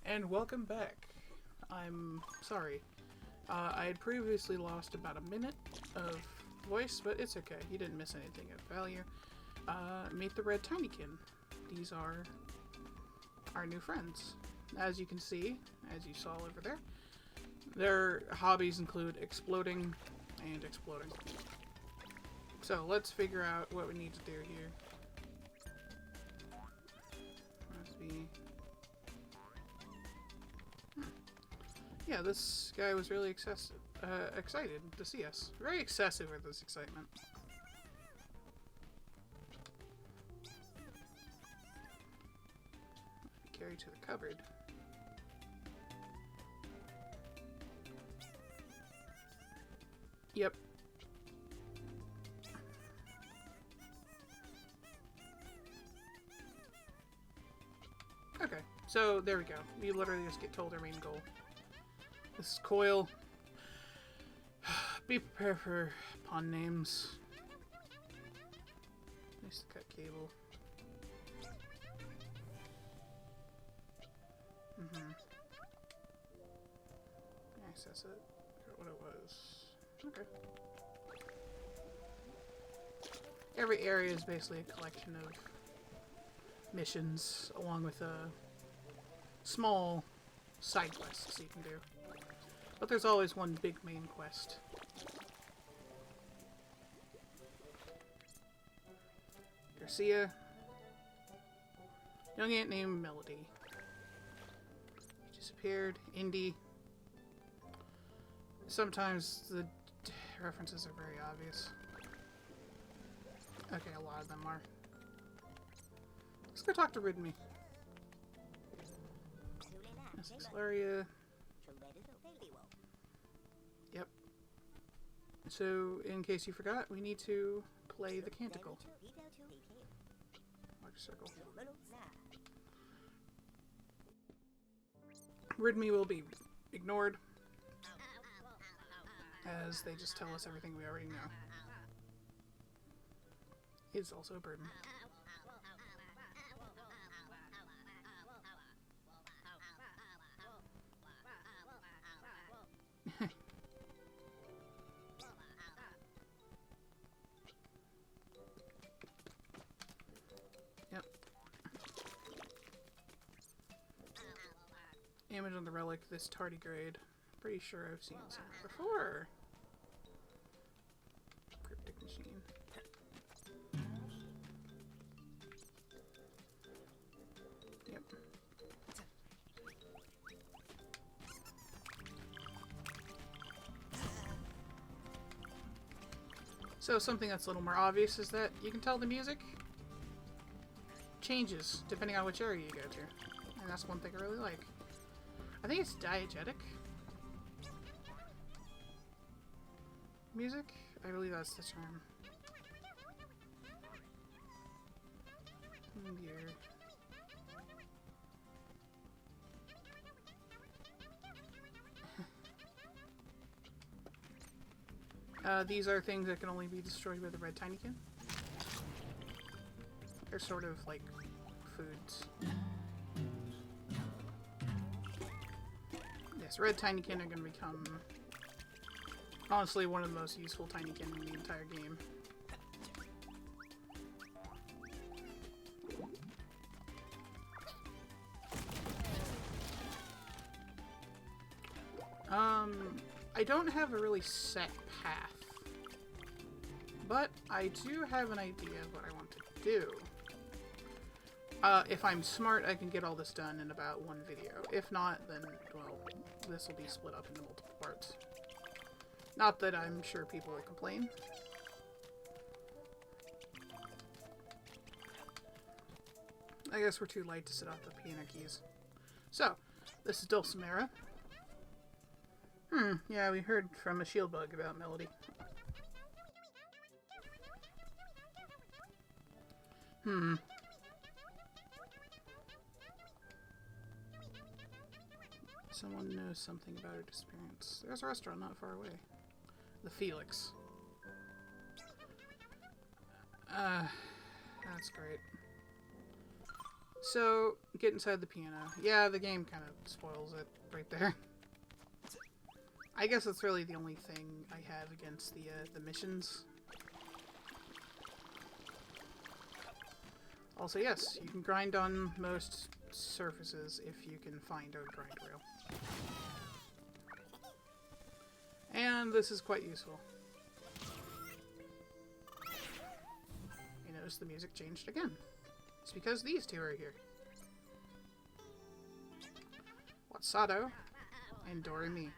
And welcome back. I'm sorry. I had previously lost about a minute of voice, but it's okay. You didn't miss anything of value. Meet the red Tinykin. These are our new friends. As you can see, as you saw over there, their hobbies include exploding and exploding. So let's figure out what we need to do here. Must be... Yeah, this guy was really excited to see us. Very excessive with this excitement. Carry to the cupboard. Yep. Okay, so there we go. We literally just get told our main goal. This is Coil. Be prepared for pawn names. Nice to cut cable. Access it. Forgot what it was. Okay. Every area is basically a collection of missions, along with a small side quests you can do. But there's always one big main quest. Garcia. Young ant named Melody. He disappeared. Indy. Sometimes the references are very obvious. Okay, a lot of them are. Let's go talk to Ridme. Slaria. Yep. So, in case you forgot, we need to play the canticle. Large circle. Ridme will be ignored, as they just tell us everything we already know. It's also a burden. Yep. Image on the relic, this tardigrade. Pretty sure I've seen somewhere before. Cryptic machine. Yep. So something that's a little more obvious is that you can tell the music changes depending on which area you go to. And that's one thing I really like. I think it's diegetic music. I believe that's the term. Here. These are things that can only be destroyed by the red Tinykin. They're sort of like foods. Yes, red Tinykin are going to become, honestly, one of the most useful Tinykin in the entire game. I don't have a really set path, but I do have an idea of what I want to do. If I'm smart, I can get all this done in about one video. If not, then, well, this will be split up into multiple parts. Not that I'm sure people will complain. I guess we're too late to set up the piano keys. So, this is Dulcimera. Yeah, we heard from a shieldbug about Melody. Someone knows something about her disappearance. There's a restaurant not far away. The Felix. That's great. So, get inside the piano. Yeah, the game kind of spoils it right there. I guess that's really the only thing I have against the missions. Also, yes, you can grind on most surfaces if you can find a grind rail. And this is quite useful. You notice the music changed again. It's because these two are here. Watsado and Doremi.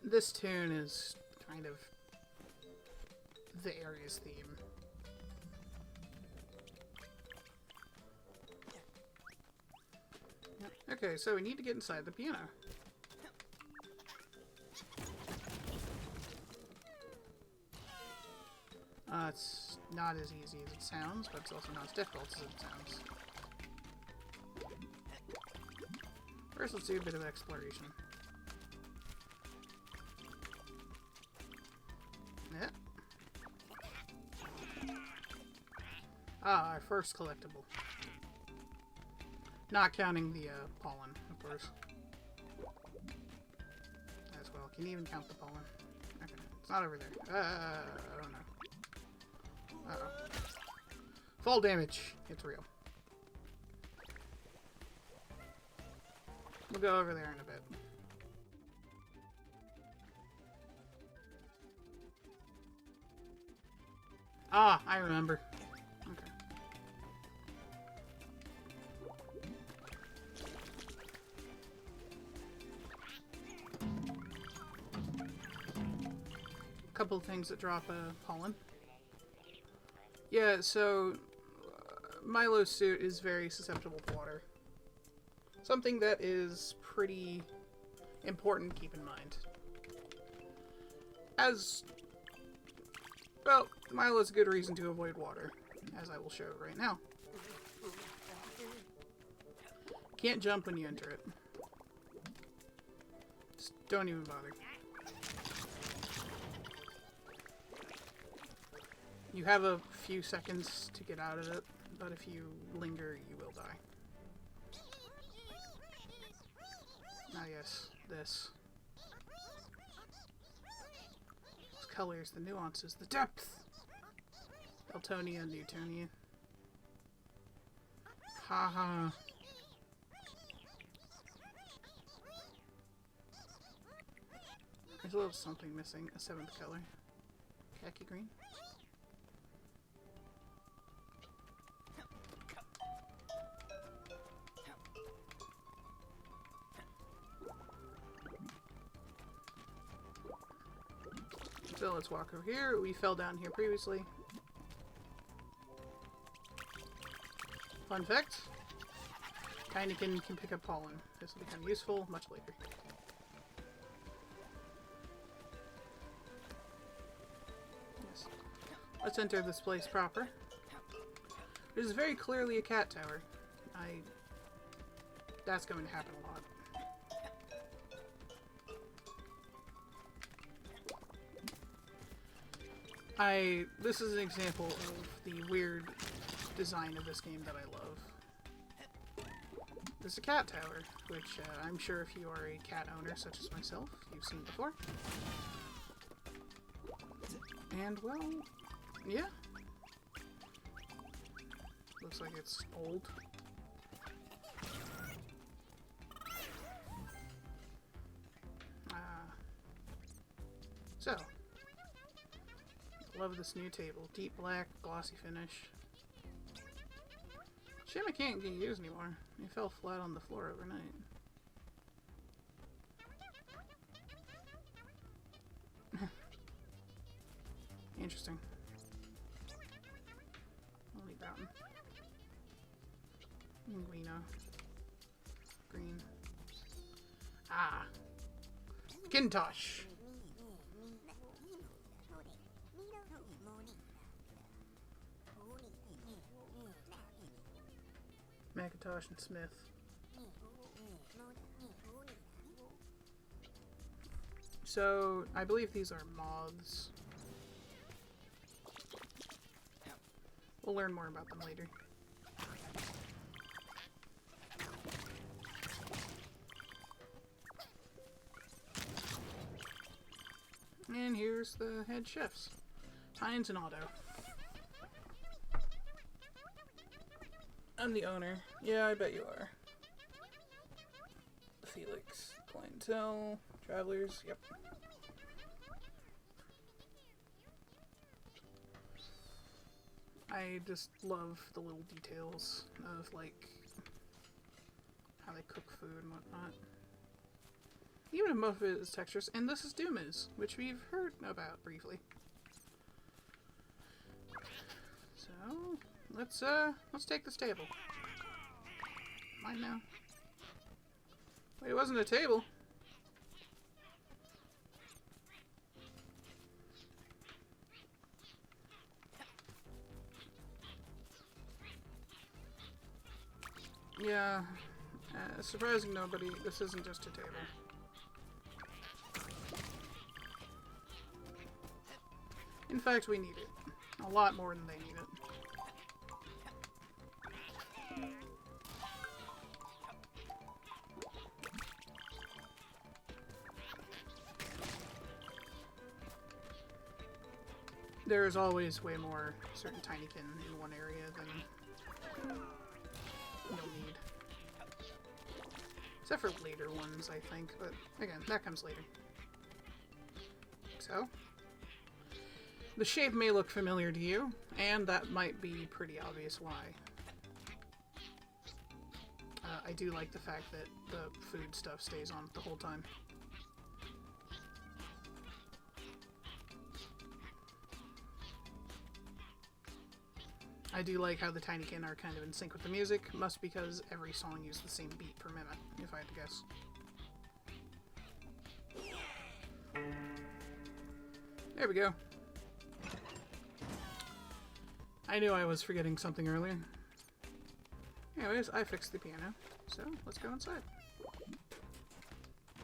This tune is kind of the area's theme. Okay, so we need to get inside the piano. It's not as easy as it sounds, but it's also not as difficult as it sounds. First, let's do a bit of exploration. Yeah. Ah, our first collectible. Not counting the pollen, of course. As well. Can you even count the pollen? Okay, it's not over there. Oh no. Uh-oh. Fall damage. It's real. We'll go over there in a bit. Ah, I remember. Okay. A couple of things that drop pollen. Yeah, so Milo's suit is very susceptible to water. Something that is pretty important to keep in mind. As well, Milo's a good reason to avoid water, as I will show right now. Can't jump when you enter it. Just don't even bother. You have a few seconds to get out of it, but if you linger, you will die. Ah yes, this. Colors, the nuances, the depth. Eltonia, Newtonia. Haha. There's a little something missing. A 7th color. Khaki green. So let's walk over here. We fell down here previously. Fun fact. Tinykin can pick up pollen. This will become useful much later. Yes. Let's enter this place proper. This is very clearly a cat tower. That's going to happen a lot. This is an example of the weird design of this game that I love. This is a cat tower, which I'm sure if you are a cat owner such as myself, you've seen before. And, well, yeah. Looks like it's old. So. Love this new table. Deep black, glossy finish. Shame I can't get used anymore. It fell flat on the floor overnight. Interesting. Only brown. Linguino. Green. Ah! Kintosh! Macintosh and Smith. So, I believe these are moths. We'll learn more about them later. And here's the head chefs. Heinz and Otto. I'm the owner. Yeah, I bet you are. Felix. Clientele. Travelers. Yep. I just love the little details of, like, how they cook food and whatnot. Even if most of it is textures, and this is Dumas, which we've heard about briefly. So, let's take this table. Mine now. Wait, it wasn't a table. Yeah, surprising nobody, this isn't just a table. In fact, we need it. A lot more than they need it. There is always way more certain Tinykin in one area than you'll need. Except for later ones, I think, but again, that comes later. So, the shape may look familiar to you, and that might be pretty obvious why. I do like the fact that the food stuff stays on the whole time. I do like how the Tinykin are kind of in sync with the music, must because every song uses the same beat per minute, if I had to guess. There we go. I knew I was forgetting something earlier. Anyways, I fixed the piano, so let's go inside.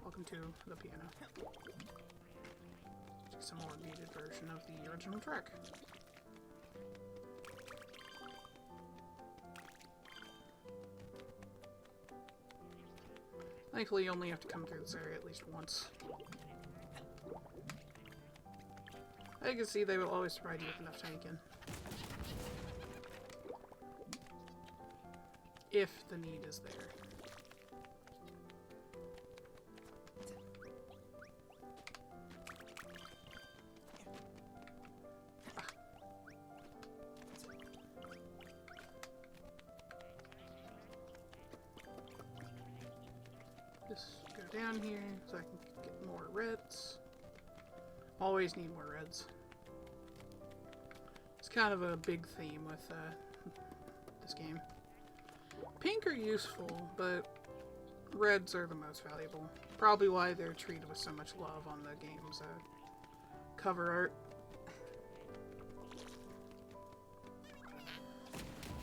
Welcome to the piano. Just a more muted version of the original track. Thankfully, you only have to come through this area at least once. As you can see, they will always provide you with enough Tinykin. If the need is there. Just go down here so I can get more reds. Always need more reds. It's kind of a big theme with this game. Pink are useful, but reds are the most valuable. Probably why they're treated with so much love on the game's cover art.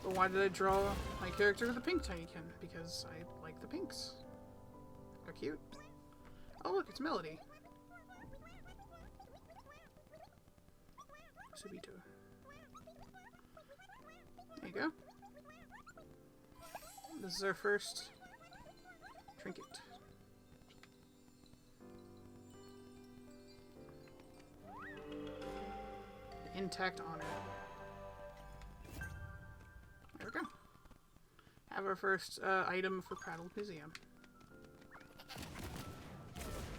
But why did I draw my character with a pink Tinykin? Because I like the pinks. They're cute. Oh look, it's Melody. Subito. There you go. This is our first trinket. Intact honor. There we go. Have our first item for Prattle's Museum.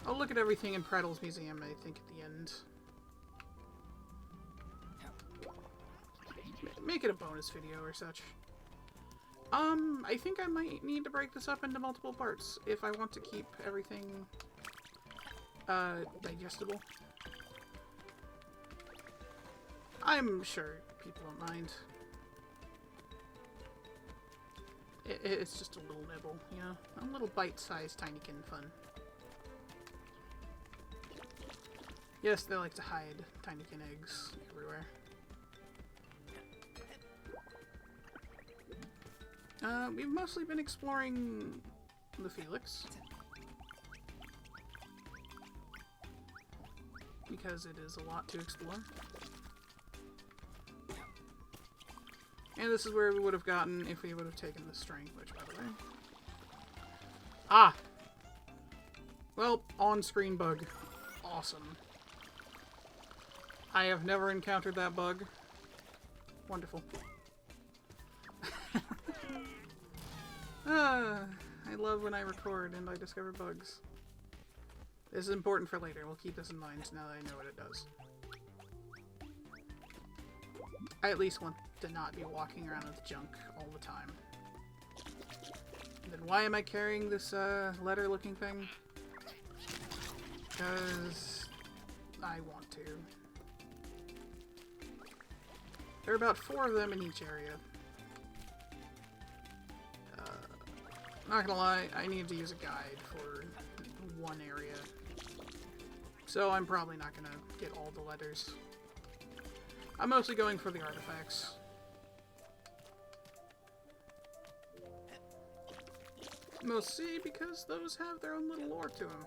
I'll look at everything in Prattle's Museum, I think, at the end. Make it a bonus video or such. I think I might need to break this up into multiple parts if I want to keep everything digestible. I'm sure people don't mind. It's just a little nibble, you know? A little bite-sized Tinykin fun. Yes, they like to hide Tinykin eggs everywhere. We've mostly been exploring the Felix. because it is a lot to explore. And this is where we would have gotten if we would have taken the string, which, by the way... Ah! Well, on-screen bug. Awesome. I have never encountered that bug. Wonderful. I love when I record and I discover bugs. This is important for later. We'll keep this in mind now that I know what it does. I at least want to not be walking around with junk all the time. And then why am I carrying this letter-looking thing? Because I want to. There are about 4 of them in each area. Not gonna lie, I need to use a guide for one area. So I'm probably not gonna get all the letters. I'm mostly going for the artifacts. Mostly because those have their own little lore to them.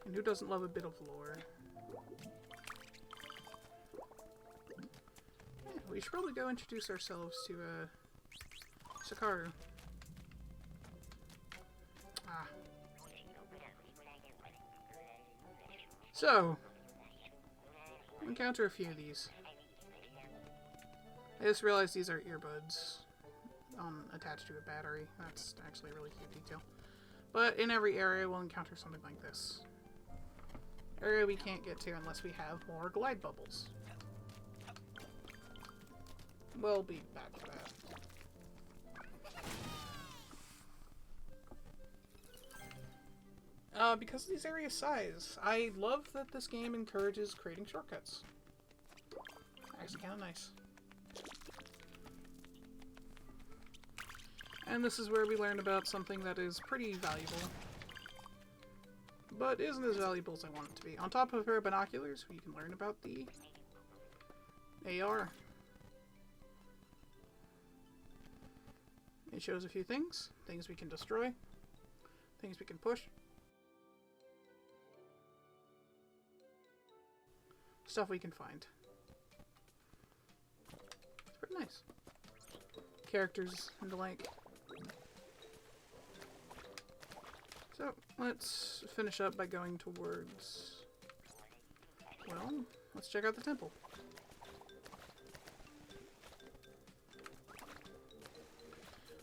And who doesn't love a bit of lore? Yeah, we should probably go introduce ourselves to, Sanctar. Ah. So, encounter a few of these. I just realized these are earbuds attached to a battery. That's actually a really cute detail. But in every area we'll encounter something like this. Area we can't get to unless we have more glide bubbles. We'll be back for that. Because of these area size, I love that this game encourages creating shortcuts. Actually kind of nice. And this is where we learn about something that is pretty valuable, but isn't as valuable as I want it to be. On top of a pair of binoculars, we can learn about the AR. It shows a few things. Things we can destroy. Things we can push. Stuff we can find. It's pretty nice. Characters and the like. So, let's finish up by going towards... Well, let's check out the temple.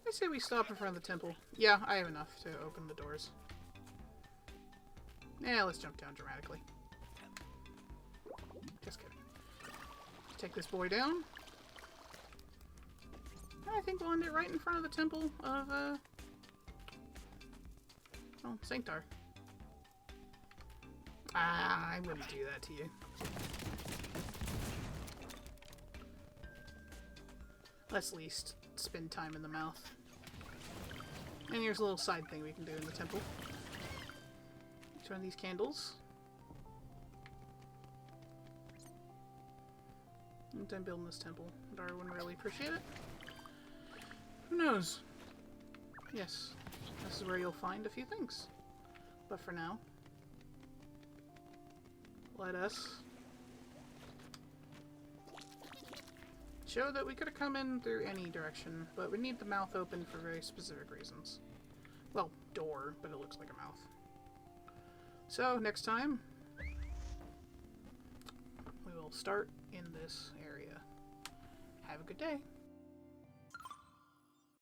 I say we stop in front of the temple. Yeah, I have enough to open the doors. Yeah, let's jump down dramatically. Just kidding. Take this boy down. I think we'll end it right in front of the temple of, oh, Sanctar. Ah, I wouldn't do that to you. Let's at least spend time in the mouth. And here's a little side thing we can do in the temple. Each one of these candles. And I'm building this temple. Dara wouldn't really appreciate it. Who knows? Yes, this is where you'll find a few things. But for now, let us show that we could have come in through any direction, but we need the mouth open for very specific reasons. Well, door, but it looks like a mouth. So, next time, we will start in this area. Have a good day.